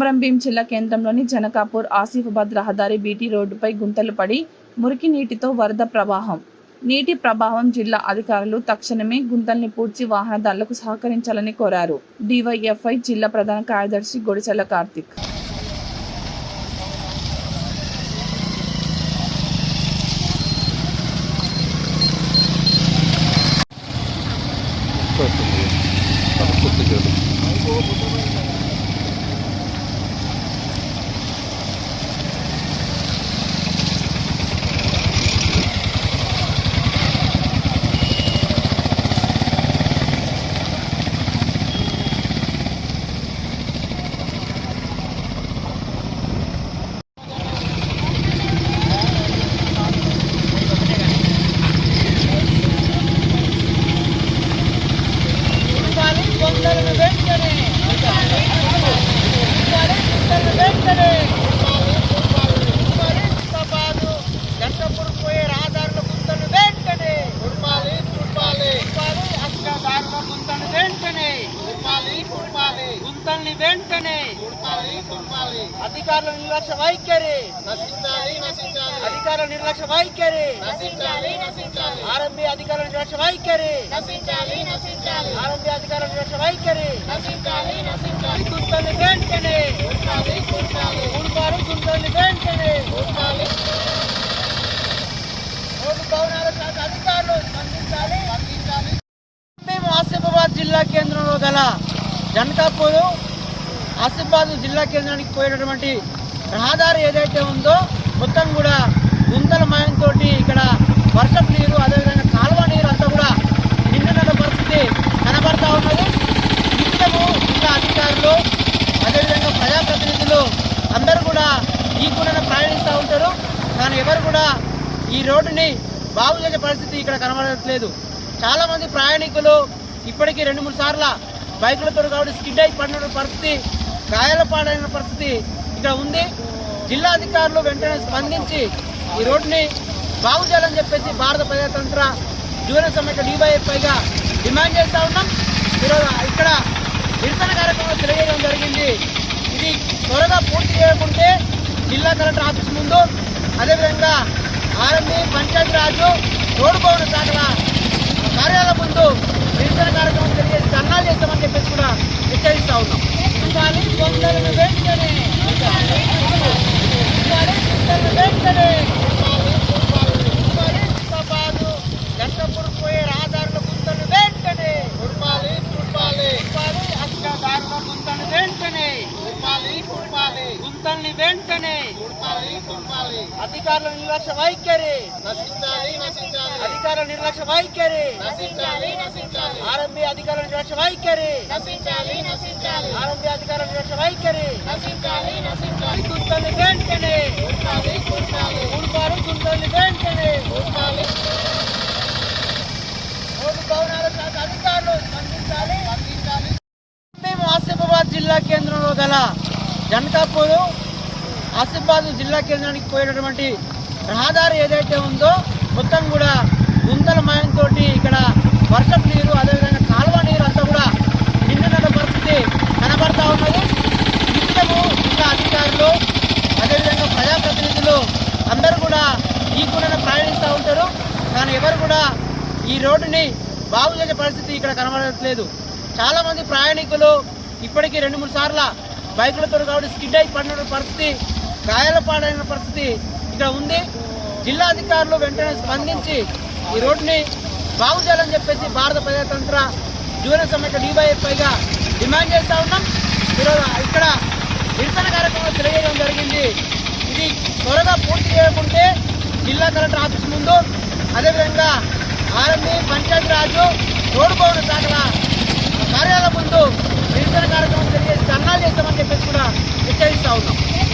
కొమరంభీం జిల్లా కేంద్రంలోని జనకాపూర్ ఆసిఫాబాద్ రహదారి బీటీ రోడ్డుపై గుంతలు పడి మురికి నీటితో వరద ప్రవాహం. నీటి ప్రభావం జిల్లా అధికారులు తక్షణమే గుంతల్ని పూడ్చి వాహనదారులకు సహకరించాలని కోరారు. డివైఎఫ్ఐ జిల్లా ప్రధాన కార్యదర్శి గొడిచెల కార్తిక్. అధికారుల నిర్లక్ష్య వైఖరి అధికారుల నిర్లక్ష్య వైఖరి ఆర్ఎంబీ అధికారుల నిర్లక్ష్య వైఖరి ఆర్ఎంబీ అధికారుల నిర్లక్ష్య వైఖరి గుంతల్ని వెంటనే గుంతల్ని వెంటనే రోడ్డు భవనాల శాఖ అధికారులు స్పందించాలి. మేము ఆసిఫాబాద్ జిల్లా కేంద్రంలో గల జనకాపూర్ ఆసిఫాబాద్ జిల్లా కేంద్రానికి పోయినటువంటి రహదారి ఏదైతే ఉందో మొత్తం కూడా గుంతల మయంతో ఇక్కడ వర్షపు నీరు అదేవిధంగా కాలువ నీరు అంతా కూడా నిండిన పరిస్థితి కనబడతా ఉన్నది. నిత్యము ఇంకా అధికారులు అదేవిధంగా ప్రజాప్రతినిధులు అందరూ కూడా ఈ కూడా ప్రయాణిస్తూ ఉంటారు. కానీ ఎవరు కూడా ఈ రోడ్డుని బాగు చేసే పరిస్థితి ఇక్కడ కనబడట్లేదు. చాలామంది ప్రయాణికులు ఇప్పటికీ 2-3 సార్లు బైకులతో కాబట్టి స్కిడ్ అయి పడిన పరిస్థితి, గాయాల పాడైన పరిస్థితి ఇక్కడ ఉంది. జిల్లా అధికారులు వెంటనే స్పందించి ఈ రోడ్డుని బాగు చేయాలని చెప్పేసి భారత ప్రజాతంత్ర యువజన సమైక్య డివైఎఫ్ఐగా డిమాండ్ చేస్తూ ఉన్నాం. ఈరోజు ఇక్కడ నిరసన కార్యక్రమంలో తెలియజేయడం జరిగింది. ఇది త్వరగా పూర్తి చేయకుంటే జిల్లా కలెక్టర్ ఆఫీస్ ముందు అదేవిధంగా ఆర్ఎంబీ పంచాయతీరాజు రోడ్డు భవన శాఖల కార్యాలయం ముందు నిరసన కార్యక్రమం తెలియజేసి ధర్నాలు చేస్తామని చెప్పేసి కూడా హెచ్చరిస్తూ ఉన్నాం. గంటపూర్ పోయే రహదారుల గుంతలు వెంటనే గుంతల్ని వెంటనే అధికారుల నిర్లక్ష్య వైఖరి అధికారుల నిర్లక్ష్య వైఖరి ఆర్ఎంబీ అధికారుల నిర్లక్ష్య వైఖరి ఆర్ఎంబీ అధికారుల నిర్లక్ష్య వైఖరి గుంతల్ని వెంటనే గుంతల్ని వెంటనే రోడ్డు భవనాల శాఖ అధికారులు స్పందించాలి. మేము ఆసిఫాబాద్ జిల్లా కేంద్రంలో గల జనకాపూర్ ఆసిఫాబాద్ జిల్లా కేంద్రానికి పోయినటువంటి రహదారి ఏదైతే ఉందో మొత్తం కూడా గుంతల మయంతో ఇక్కడ వర్షపు నీరు అదేవిధంగా కాలువ నీరు అంతా కూడా నిండిన పరిస్థితి కనబడతా ఉన్నది. నిత్యము ఇంకా అధికారులు అదేవిధంగా ప్రజాప్రతినిధులు అందరూ కూడా ఈ కూడా ప్రయాణిస్తూ ఉంటారు. కానీ ఎవరు కూడా ఈ రోడ్డుని బాగు చేసే పరిస్థితి ఇక్కడ కనబడట్లేదు. చాలామంది ప్రయాణికులు ఇప్పటికీ 2-3 సార్లు బైకులతో కాబట్టి స్కిడ్ అయి పడిన పరిస్థితి, గాయాల పాడైన పరిస్థితి ఇక్కడ ఉంది. జిల్లా అధికారులు వెంటనే స్పందించి ఈ రోడ్డుని బాగు చేయాలని చెప్పేసి భారత ప్రజాతంత్ర యువజన సమైక్య డివైఎఫ్ఐగా డిమాండ్ చేస్తూ ఉన్నాం. ఈరోజు ఇక్కడ నిరసన కార్యక్రమంలో తెలియజేయడం జరిగింది. ఇది త్వరగా పూర్తి చేయకుంటే జిల్లా కలెక్టర్ ఆఫీస్ ముందు అదేవిధంగా ఆర్ఎంబీ పంచాయతీరాజు రోడ్డు భవన శాఖల కార్యాలయం ముందు నిరసన కార్యక్రమం తెలియజేసి ధర్నాలు చేస్తామని చెప్పేసి కూడా హెచ్చరిస్తూ ఉన్నాం.